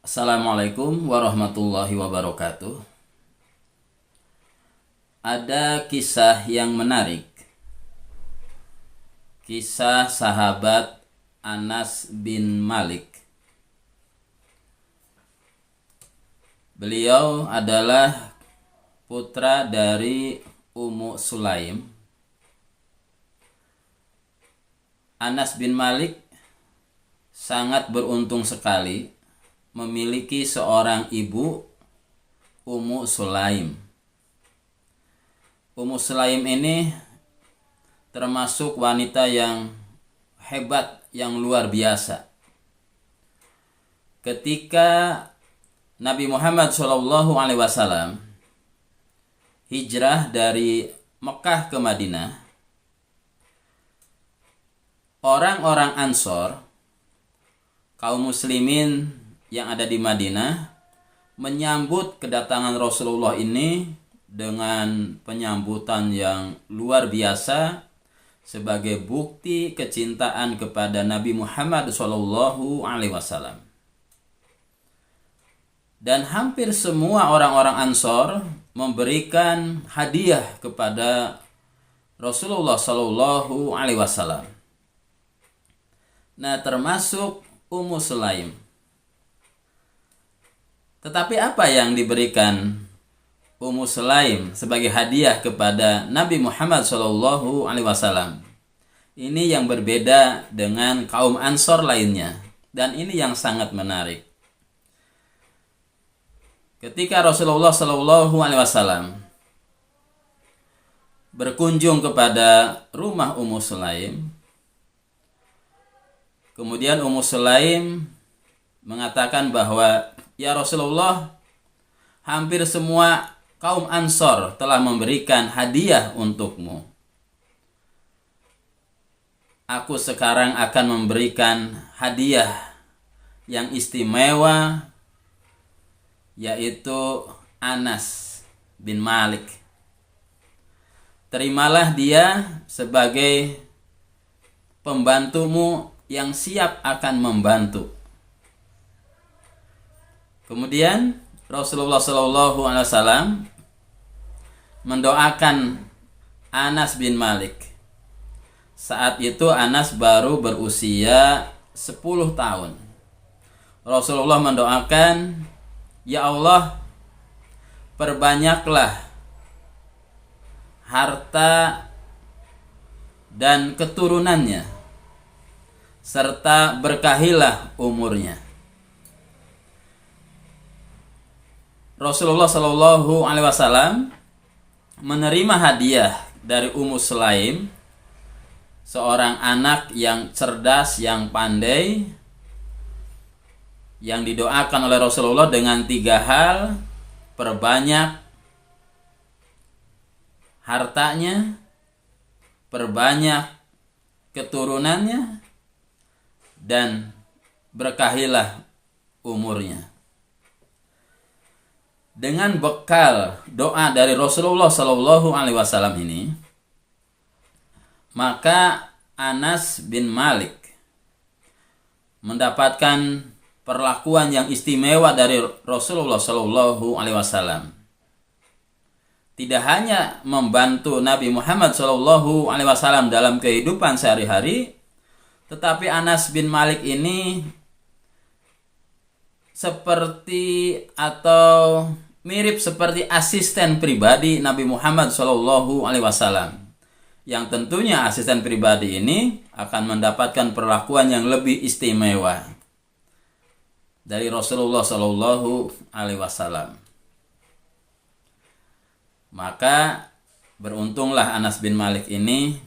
Assalamualaikum warahmatullahi wabarakatuh. Ada kisah yang menarik. Kisah sahabat Anas bin Malik. Beliau adalah putra dari Ummu Sulaim. Anas bin Malik sangat beruntung sekali memiliki seorang ibu, Ummu Sulaim. Ummu Sulaim ini termasuk wanita yang hebat, yang luar biasa. Ketika Nabi Muhammad SAW hijrah dari Mekah ke Madinah, orang-orang Ansor, kaum muslimin yang ada di Madinah, menyambut kedatangan Rasulullah ini dengan penyambutan yang luar biasa sebagai bukti kecintaan kepada Nabi Muhammad SAW. Dan hampir semua orang-orang Ansor memberikan hadiah kepada Rasulullah SAW. Nah, termasuk Ummu Sulaim. Tetapi apa yang diberikan Ummu Sulaim sebagai hadiah kepada Nabi Muhammad SAW? Ini yang berbeda dengan kaum Ansor lainnya, dan ini yang sangat menarik. Ketika Rasulullah SAW berkunjung kepada rumah Ummu Sulaim, kemudian Ummu Sulaim mengatakan bahwa, "Ya Rasulullah, hampir semua kaum Ansor telah memberikan hadiah untukmu. Aku sekarang akan memberikan hadiah yang istimewa, yaitu Anas bin Malik. Terimalah dia sebagai pembantumu yang siap akan membantu." Kemudian Rasulullah SAW mendoakan Anas bin Malik. Saat itu Anas baru berusia 10 tahun. Rasulullah mendoakan, "Ya Allah, perbanyaklah harta dan keturunannya, serta berkahilah umurnya." Rasulullah SAW menerima hadiah dari Ummu Sulaim, seorang anak yang cerdas, yang pandai, yang didoakan oleh Rasulullah dengan 3 hal: perbanyak hartanya, perbanyak keturunannya, dan berkahilah umurnya. Dengan bekal doa dari Rasulullah SAW ini, maka Anas bin Malik mendapatkan perlakuan yang istimewa dari Rasulullah SAW. Tidak hanya membantu Nabi Muhammad SAW dalam kehidupan sehari-hari, tetapi Anas bin Malik ini seperti atau mirip seperti asisten pribadi Nabi Muhammad SAW, yang tentunya asisten pribadi ini akan mendapatkan perlakuan yang lebih istimewa dari Rasulullah SAW. Maka beruntunglah Anas bin Malik ini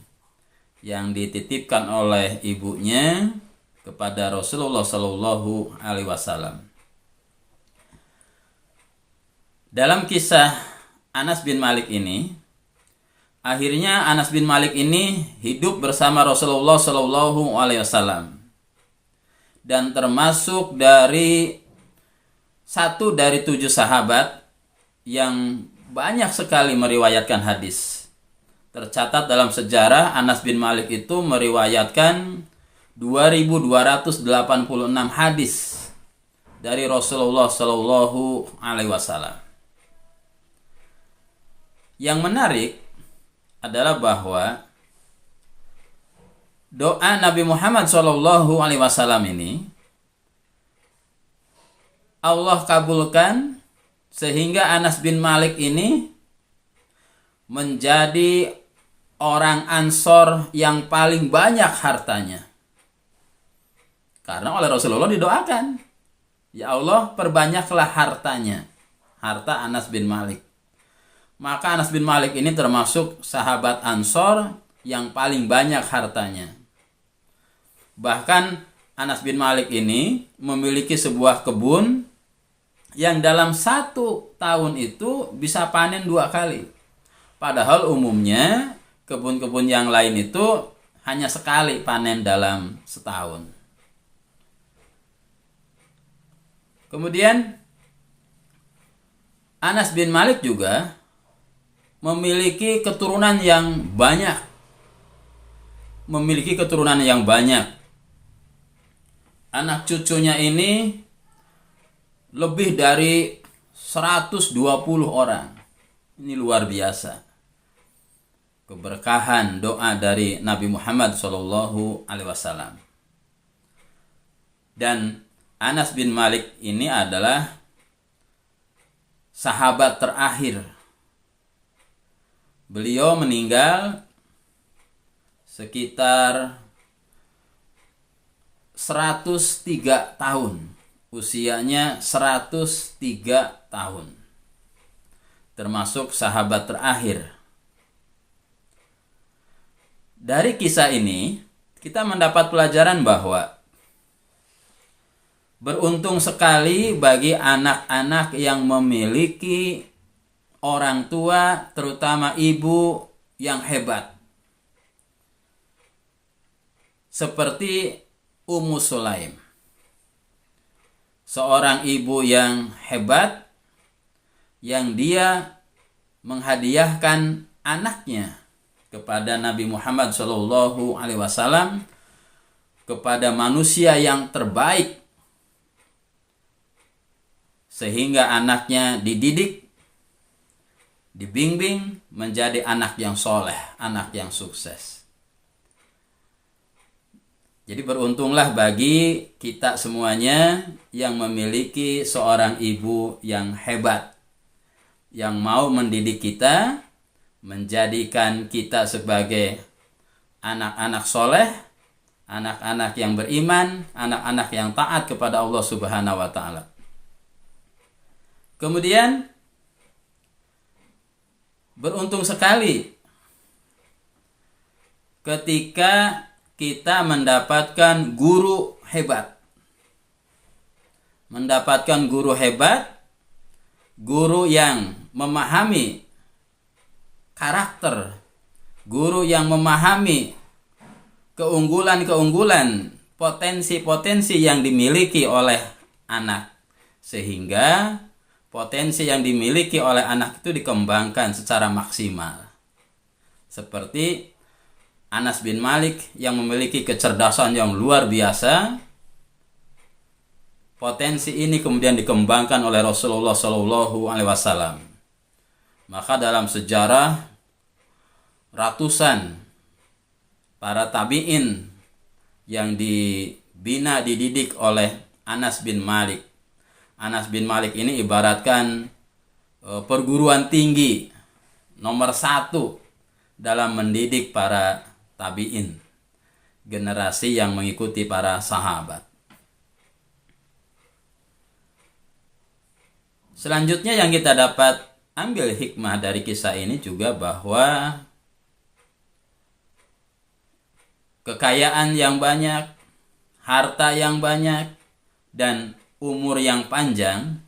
yang dititipkan oleh ibunya kepada Rasulullah SAW. Dalam kisah Anas bin Malik ini, akhirnya Anas bin Malik ini hidup bersama Rasulullah SAW dan termasuk dari 1 dari 7 sahabat yang banyak sekali meriwayatkan hadis. Tercatat dalam sejarah, Anas bin Malik itu meriwayatkan 2.286 hadis dari Rasulullah Shallallahu Alaihi Wasallam. Yang menarik adalah bahwa doa Nabi Muhammad Shallallahu Alaihi Wasallam ini Allah kabulkan sehingga Anas bin Malik ini menjadi orang Ansor yang paling banyak hartanya. Karena oleh Rasulullah didoakan, ya Allah perbanyaklah hartanya, harta Anas bin Malik. Maka Anas bin Malik ini termasuk sahabat Ansor yang paling banyak hartanya. Bahkan Anas bin Malik ini memiliki sebuah kebun yang dalam 1 tahun itu bisa panen 2 kali. Padahal umumnya kebun-kebun yang lain itu hanya sekali panen dalam setahun. Kemudian Anas bin Malik juga memiliki keturunan yang banyak. Anak cucunya ini lebih dari 120 orang. Ini luar biasa. Keberkahan doa dari Nabi Muhammad Shallallahu Alaihi Wasallam. Dan Anas bin Malik ini adalah sahabat terakhir. Beliau meninggal sekitar 103 tahun. Usianya 103 tahun. Termasuk sahabat terakhir. Dari kisah ini, kita mendapat pelajaran bahwa beruntung sekali bagi anak-anak yang memiliki orang tua, terutama ibu yang hebat. Seperti Ummu Sulaim. Seorang ibu yang hebat, yang dia menghadiahkan anaknya kepada Nabi Muhammad Shallallahu Alaihi Wasallam, kepada manusia yang terbaik, sehingga anaknya dididik, dibimbing menjadi anak yang soleh, anak yang sukses. Jadi beruntunglah bagi kita semuanya yang memiliki seorang ibu yang hebat, yang mau mendidik kita, menjadikan kita sebagai anak-anak soleh, anak-anak yang beriman, anak-anak yang taat kepada Allah Subhanahu wa Ta'ala. Kemudian beruntung sekali ketika kita mendapatkan guru hebat. Mendapatkan guru hebat, guru yang memahami karakter, guru yang memahami keunggulan-keunggulan, potensi-potensi yang dimiliki oleh anak. Sehingga potensi yang dimiliki oleh anak itu dikembangkan secara maksimal. Seperti Anas bin Malik yang memiliki kecerdasan yang luar biasa. Potensi ini kemudian dikembangkan oleh Rasulullah Shallallahu Alaihi Wasallam. Maka dalam sejarah ratusan para tabi'in yang dibina, dididik oleh Anas bin Malik. Anas bin Malik ini ibaratkan perguruan tinggi nomor 1 dalam mendidik para tabi'in, generasi yang mengikuti para sahabat. Selanjutnya yang kita dapat ambil hikmah dari kisah ini juga bahwa kekayaan yang banyak, harta yang banyak, dan umur yang panjang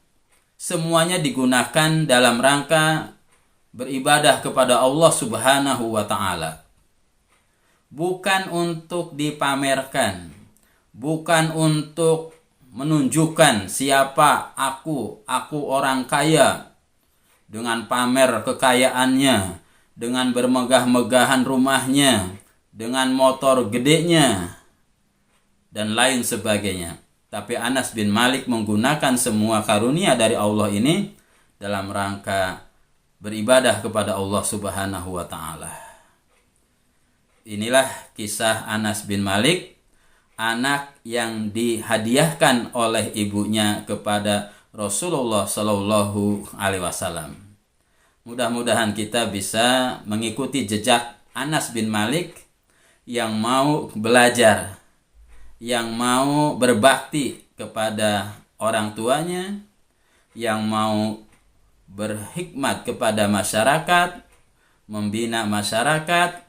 semuanya digunakan dalam rangka beribadah kepada Allah Subhanahu wa Ta'ala. Bukan untuk dipamerkan, bukan untuk menunjukkan siapa aku orang kaya, dengan pamer kekayaannya, dengan bermegah-megahan rumahnya, dengan motor gedenya, dan lain sebagainya. Tapi Anas bin Malik menggunakan semua karunia dari Allah ini dalam rangka beribadah kepada Allah Subhanahu wa taala. Inilah kisah Anas bin Malik, anak yang dihadiahkan oleh ibunya kepada Rasulullah Shallallahu alaihi wasallam. Mudah-mudahan kita bisa mengikuti jejak Anas bin Malik yang mau belajar, yang mau berbakti kepada orang tuanya, yang mau berhikmat kepada masyarakat, membina masyarakat,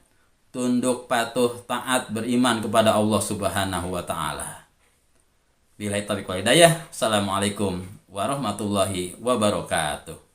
tunduk patuh taat beriman kepada Allah Subhanahu wa taala. Billahi taufiq wal hidayah. Assalamualaikum warahmatullahi wabarakatuh.